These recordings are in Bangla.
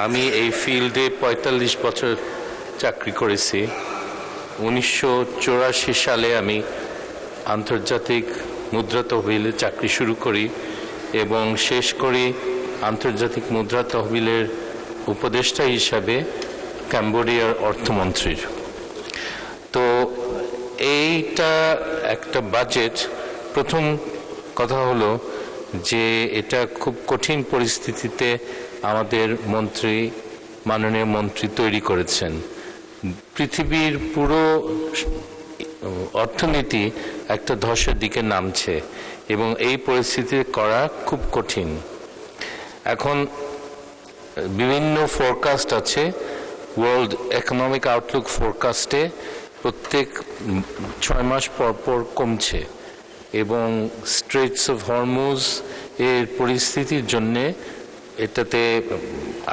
আমি এই ফিল্ডে ৪৫ বছর চাকরি করেছি। ১৯৮৪ সালে আমি আন্তর্জাতিক মুদ্রা তহবিলে চাকরি শুরু করি এবং শেষ করি আন্তর্জাতিক মুদ্রা তহবিলের উপদেষ্টা হিসাবে কম্বোডিয়ার অর্থমন্ত্রীর। তো এইটা একটা বাজেট। প্রথম কথা হলো যে এটা খুব কঠিন পরিস্থিতিতে আমাদের মাননীয় মন্ত্রী তৈরি করেছেন। পৃথিবীর পুরো অর্থনীতি একটা ধসের দিকে নামছে এবং এই পরিস্থিতি করা খুব কঠিন। এখন বিভিন্ন ফোরকাস্ট আছে। ওয়ার্ল্ড ইকোনমিক আউটলুক ফোরকাস্টে প্রত্যেক 6 মাস পর পর কমছে এবং স্ট্রেটস অফ হরমুজ এর পরিস্থিতির জন্যে এটাতে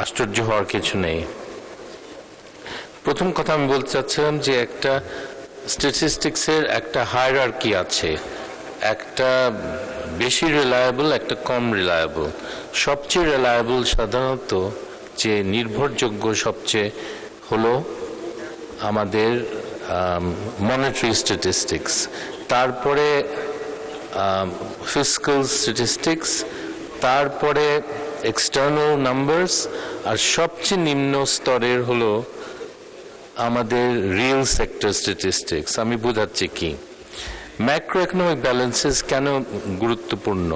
আশ্চর্য হওয়ার কিছু নেই। প্রথম কথা আমি বলতে চাচ্ছিলাম যে একটা স্ট্যাটিস্টিক্সের একটা হায়ারার্কি আছে, একটা বেশি রিলায়েবল, একটা কম রিলায়েবল। সবচেয়ে রিলায়েবল সাধারণত যে নির্ভরযোগ্য সবচেয়ে হলো আমাদের মনিটারি স্ট্যাটিস্টিক্স, তারপরে ফিসক্যাল স্ট্যাটিস্টিক্স, তারপরে এক্সটার্নাল নাম্বারস, আর সবচেয়ে নিম্ন স্তরের হলো আমাদের রিয়েল সেক্টর স্ট্যাটিস্টিক্স। আমি বোঝাচ্ছি কি, ম্যাক্রো ইকোনমিক ব্যালেন্সেস কেন গুরুত্বপূর্ণ।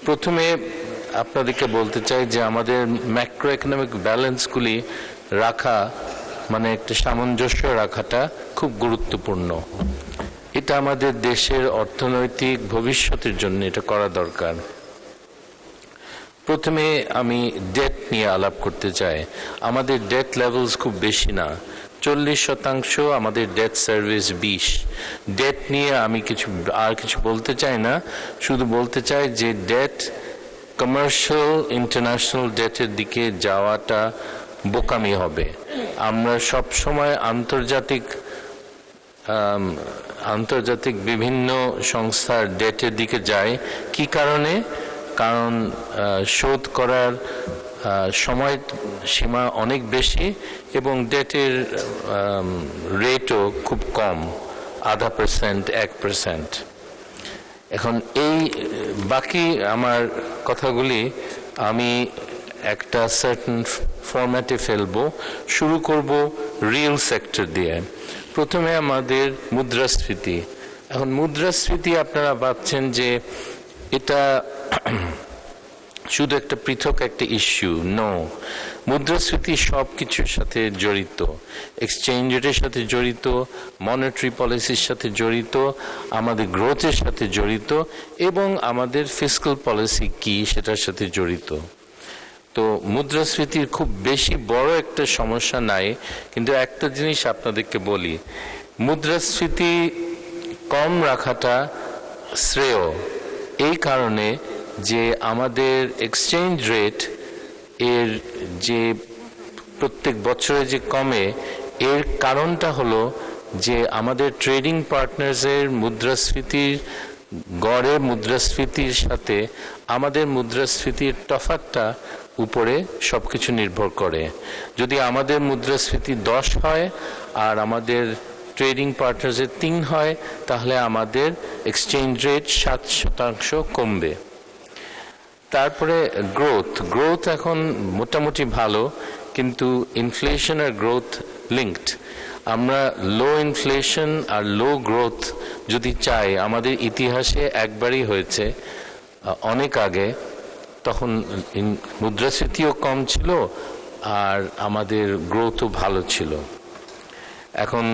প্রথমে আপনাদেরকে বলতে চাই যে আমাদের ম্যাক্রো ইকোনমিক ব্যালেন্সগুলি রাখা মানে একটা সামঞ্জস্য রাখাটা খুব গুরুত্বপূর্ণ। এটা আমাদের দেশের অর্থনৈতিক ভবিষ্যতের জন্য এটা করা দরকার। প্রথমে আমি ডেট নিয়ে আলাপ করতে চাই। আমাদের ডেট লেভেলস খুব বেশি না, 40% আমাদের ডেট সার্ভিস 20। ডেট নিয়ে আমি কিছু বলতে চাই না, শুধু বলতে চাই যে ডেট কমার্শিয়াল ইন্টারন্যাশনাল ডেটের দিকে যাওয়াটা বোকামি হবে। আমরা সব সময় আন্তর্জাতিক বিভিন্ন সংস্থার ডেটের দিকে যাই। কি কারণে? কারণ শোধ করার সময় সীমা অনেক বেশি এবং ডেটের রেটও খুব কম, 0.5%, 1%। এখন এই বাকি আমার কথাগুলি আমি একটা সার্টেন ফরম্যাটে ফেলবো। শুরু করব রিয়েল সেক্টর দিয়ে। প্রথমে আমাদের মুদ্রাস্ফীতি। এখন মুদ্রাস্ফীতি আপনারা ভাবছেন যে এটা শুধু একটা পৃথক একটা ইস্যু। নো, মুদ্রাস্ফীতি সব কিছুর সাথে জড়িত। এক্সচেঞ্জ রেটের সাথে জড়িত, মনিটারি পলিসির সাথে জড়িত, আমাদের গ্রোথের সাথে জড়িত এবং আমাদের ফিসক্যাল পলিসি কি সেটার সাথে জড়িত। তো মুদ্রাস্ফীতির খুব বেশি বড় একটা সমস্যা নাই, কিন্তু একটা জিনিস আপনাদেরকে বলি, মুদ্রাস্ফীতি কম রাখাটা শ্রেয় এই কারণে যে আমাদের এক্সচেঞ্জ রেট এর যে প্রত্যেক বছরে যে কমে, এর কারণটা হলো যে আমাদের ট্রেডিং পার্টনার্সের মুদ্রাস্ফীতির গড়ে মুদ্রাস্ফীতির সাথে আমাদের মুদ্রাস্ফীতির তফাৎটা উপরে সবকিছু নির্ভর করে। যদি আমাদের মুদ্রাস্ফীতি 10 হয় আর আমাদের ট্রেডিং পার্টনার্সের 3 হয়, তাহলে আমাদের এক্সচেঞ্জ রেট 7% কমবে। তারপরে গ্রোথ এখন মোটামুটি ভালো, কিন্তু ইনফ্লেশন আর গ্রোথ লিঙ্কড। আমরা লো ইনফ্লেশন আর লো গ্রোথ যদি চাই, আমাদের ইতিহাসে একবারই হয়েছে অনেক আগে, তখন মুদ্রাস্ফীতিও কম ছিল আর আমাদের গ্রোথও ভালো ছিল। এখন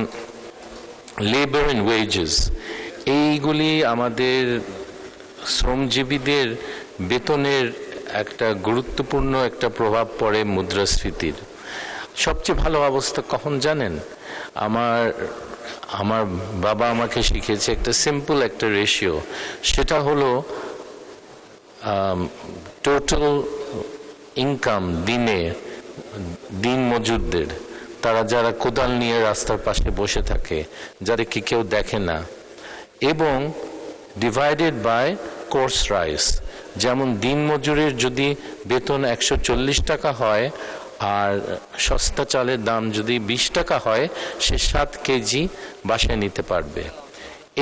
লেবার অ্যান্ড ওয়েজেস, এইগুলি আমাদের শ্রমজীবীদের বেতনের একটা গুরুত্বপূর্ণ একটা প্রভাব পড়ে মুদ্রাস্ফীতির। সবচেয়ে ভালো অবস্থা কখন জানেন? আমার বাবা আমাকে শিখিয়েছে একটা সিম্পল একটা রেশিও, সেটা হলো টোটাল ইনকাম দিন মজুরদের, তারা যারা কোদাল নিয়ে রাস্তার পাশে বসে থাকে, যাদেরকে কেউ দেখে না, এবং ডিভাইডেড বাই কোর্স রাইস। যেমন দিন মজুরের যদি বেতন 140 টাকা হয় আর সস্তা চালের দাম যদি 20 টাকা হয়, সে 7 কেজি বাসায় নিতে পারবে।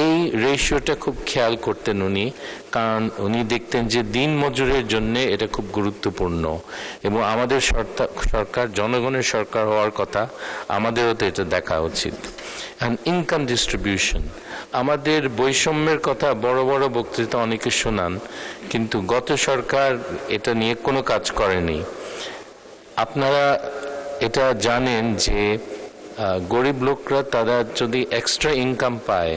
এই রেশিওটা খুব খেয়াল করতেন উনি, কারণ উনি দেখতেন যে দিন মজুরের জন্য এটা খুব গুরুত্বপূর্ণ, এবং আমাদের সরকার জনগণের সরকার হওয়ার কথা, আমাদেরও তো এটা দেখা উচিত। অ্যান্ড ইনকাম ডিস্ট্রিবিউশন, আমাদের বৈষম্যের কথা বড় বড় বক্তৃতা অনেকে শোনান, কিন্তু গত সরকার এটা নিয়ে কোনো কাজ করেনি। আপনারা এটা জানেন যে গরিব লোকরা তারা যদি এক্সট্রা ইনকাম পায়,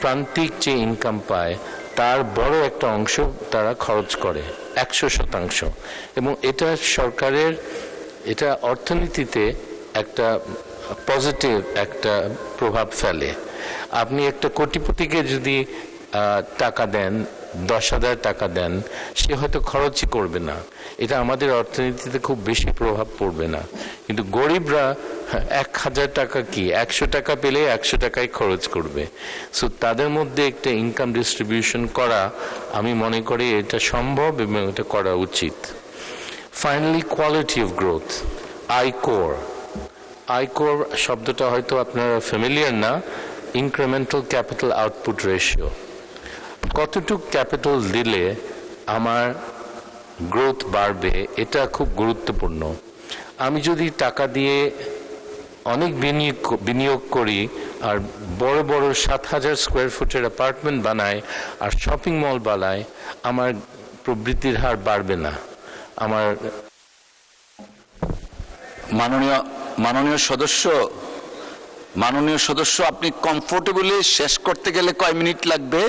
প্রান্তিক যে ইনকাম পায়, তার বড় একটা অংশ তারা খরচ করে, 100%। এবং এটা সরকারের, এটা অর্থনীতিতে একটা পজিটিভ একটা প্রভাব ফেলে। আপনি একটা কোটিপতিকে যদি টাকা দেন, 10,000 টাকা দেন, সে হয়তো খরচই করবে না, এটা আমাদের অর্থনীতিতে খুব বেশি প্রভাব পড়বে না। কিন্তু গরিবরা 1,000 টাকা কি 100 টাকা পেলে 100 টাকাই খরচ করবে। সো তাদের মধ্যে একটা ইনকাম ডিস্ট্রিবিউশন করা, আমি মনে করি এটা সম্ভব এবং এটা করা উচিত। Finally, quality of growth, ICOR. ICOR শব্দটা হয়তো আপনারা ফ্যামিলিয়ার না, ইনক্রিমেন্টাল ক্যাপিটাল আউটপুট রেশিও। কতটুক ক্যাপিটাল দিলে আমার গ্রোথ বাড়বে, এটা খুব গুরুত্বপূর্ণ। আমি যদি টাকা দিয়ে অনেক বিনিয়োগ করি আর বড় বড় 7,000 স্কোয়ার ফুটের অ্যাপার্টমেন্ট বানাই আর শপিং মল বানাই, আমার প্রবৃদ্ধির হার বাড়বে না। আমার মাননীয় সদস্য, আপনি কমফোর্টেবলি শেষ করতে গেলে কয় মিনিট লাগবে?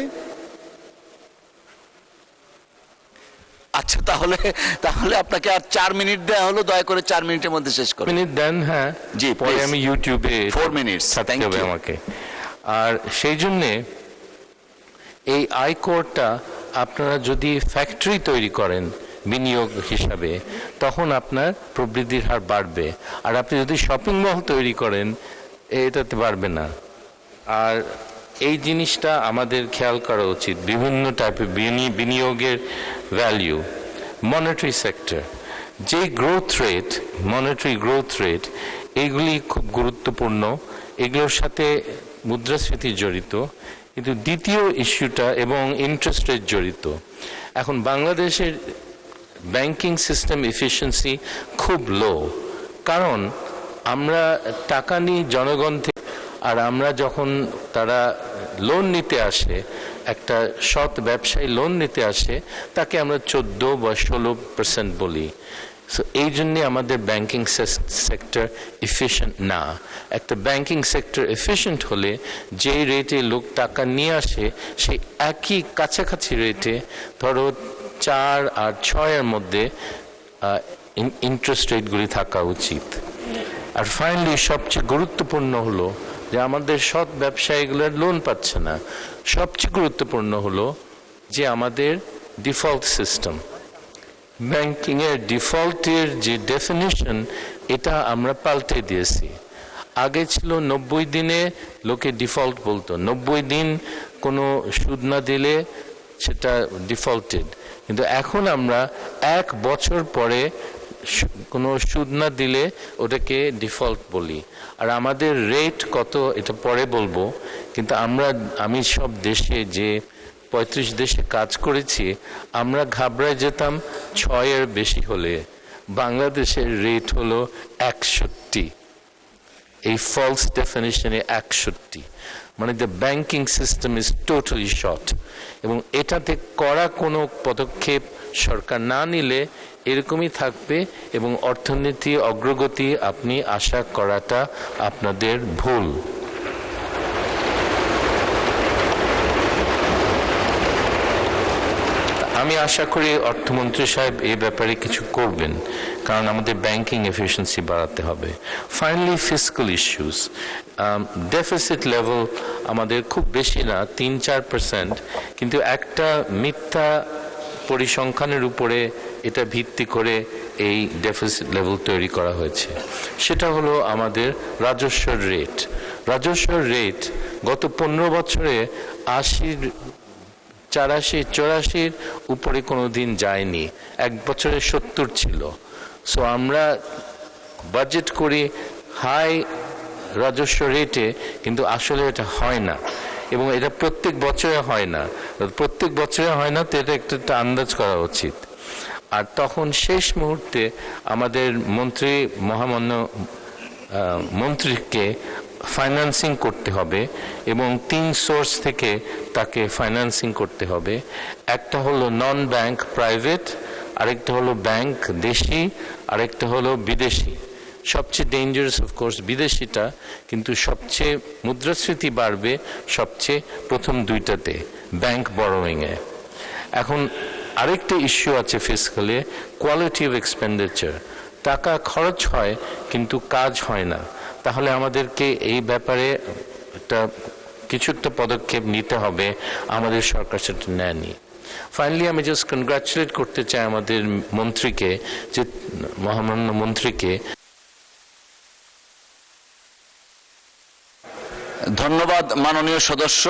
আচ্ছা, তাহলে আপনাকে আর 4 মিনিট দেওয়া হলো, দয়া করে 4 মিনিটের মধ্যে শেষ করুন। মিনিট দেন। হ্যাঁ জি, পরে আমি ইউটিউবে 4 মিনিটস থাকতে হবে আমাকে। আর সেই জন্যে এই আয়করটা আপনারা যদি ফ্যাক্টরি তৈরি করেন বিনিয়োগ হিসাবে, তখন আপনার প্রবৃদ্ধির হার বাড়বে। আর আপনি যদি শপিং মল তৈরি করেন, এটাতে বাড়বে না। আর এই জিনিসটা আমাদের খেয়াল করা উচিত। বিভিন্ন টাইপের বিনিয়োগের ভ্যালিউ, মনিটারি সেক্টর, যে growth rate, monetary growth rate, এগুলি খুব গুরুত্বপূর্ণ। এগুলোর সাথে মুদ্রাস্ফীতি জড়িত, কিন্তু দ্বিতীয় ইস্যুটা এবং ইন্টারেস্ট রেট জড়িত। এখন বাংলাদেশের ব্যাংকিং সিস্টেম এফিসিয়েন্সি খুব লো, কারণ আমরা টাকা নিই জনগণ থেকে, আর আমরা যখন তারা লোন নিতে আসে, একটা সৎ ব্যবসায়ী লোন নিতে আসে, তাকে আমরা 14 বা 16% বলি। সো এই জন্যে আমাদের ব্যাংকিং সেক্টর এফিশিয়েন্ট না। একটা ব্যাংকিং সেক্টর এফিশিয়েন্ট হলে যে রেটে লোক টাকা নিয়ে আসে, সেই একই কাছাকাছি রেটে, ধরো 4 আর 6 এর মধ্যে ইন্টারেস্ট রেটগুলি থাকা উচিত। আর ফাইনালি, সবচেয়ে গুরুত্বপূর্ণ হলো যে আমাদের সৎ ব্যবসায়ীগুলোর লোন পাচ্ছে না। সবচেয়ে গুরুত্বপূর্ণ হলো যে আমাদের ডিফল্ট সিস্টেম, ব্যাংকিংয়ের ডিফল্টের যে ডেফিনিশন, এটা আমরা পাল্টে দিয়েছি। আগে ছিল 90 দিনে লোকে ডিফল্ট বলতো, 90 দিন কোনো সুদ না দিলে সেটা ডিফল্টেড। কিন্তু এখন আমরা 1 বছর পরে কোনো সুদ না দিলে ওটাকে ডিফল্ট বলি। আর আমাদের রেট কত এটা পরে বলবো, কিন্তু আমি সব দেশে, যে 35 দেশে কাজ করেছি, আমরা ঘাবড়ায় যেতাম 6 এর বেশি হলে। বাংলাদেশের রেট হলো 61, এই ফলস ডেফিনিশনে 61, মানে the banking system is totally short. এবং এটাতে করা কোনো পদক্ষেপ সরকার না নিলে এরকমই থাকবে, এবং অর্থনীতি অগ্রগতি আপনি আশা করাটা আপনাদের ভুল। আমি আশা করি অর্থমন্ত্রী সাহেব এই ব্যাপারে কিছু করবেন, কারণ আমাদের ব্যাংকিং এফিসিয়েন্সি বাড়াতে হবে। Finally, fiscal issues, deficit level আমাদের খুব বেশি না, 3-4%, কিন্তু একটা মিথ্যা পরিসংখ্যানের উপরে এটা ভিত্তি করে এই ডেফিসিট লেভেল তৈরি করা হয়েছে। সেটা হলো আমাদের রাজস্বের রেট। রাজস্বের রেট গত 15 বছরে 80, 84 উপরে কোনো দিন যায়নি। 1 বছরে 70 ছিল। সো আমরা বাজেট করি হাই রাজস্ব রেটে, কিন্তু আসলে এটা হয় না, এবং এটা প্রত্যেক বছরে হয় না। প্রত্যেক বছরে হয় না, তো এটা একটা আন্দাজ করা উচিত। আর তখন শেষ মুহূর্তে আমাদের মহামান্য মন্ত্রীকে ফাইন্যান্সিং করতে হবে, এবং 3 সোর্স থেকে তাকে ফাইন্যান্সিং করতে হবে। একটা হলো নন ব্যাংক প্রাইভেট, আরেকটা হলো ব্যাংক দেশি, আরেকটা হলো বিদেশি। সবচেয়ে ডেঞ্জারাস অফকোর্স বিদেশিটা, কিন্তু সবচেয়ে মুদ্রাস্ফীতি বাড়বে সবচেয়ে প্রথম দুইটাতে, ব্যাংক বরোয়িংয়ে। এখন আরেকটা ইস্যু আছে ফিসক্যালি, কোয়ালিটি অফ এক্সপেন্ডিচার। টাকা খরচ হয় কিন্তু কাজ হয় না। তাহলে আমাদেরকে এই ব্যাপারে কিছু একটা পদক্ষেপ নিতে হবে, আমাদের সরকার সেটা নেয়নি। ফাইনালি আমি জাস্ট কনগ্রাচুলেট করতে চাই আমাদের মন্ত্রীকে, যে মহামান্য মন্ত্রীকে। ধন্যবাদ মাননীয় সদস্য।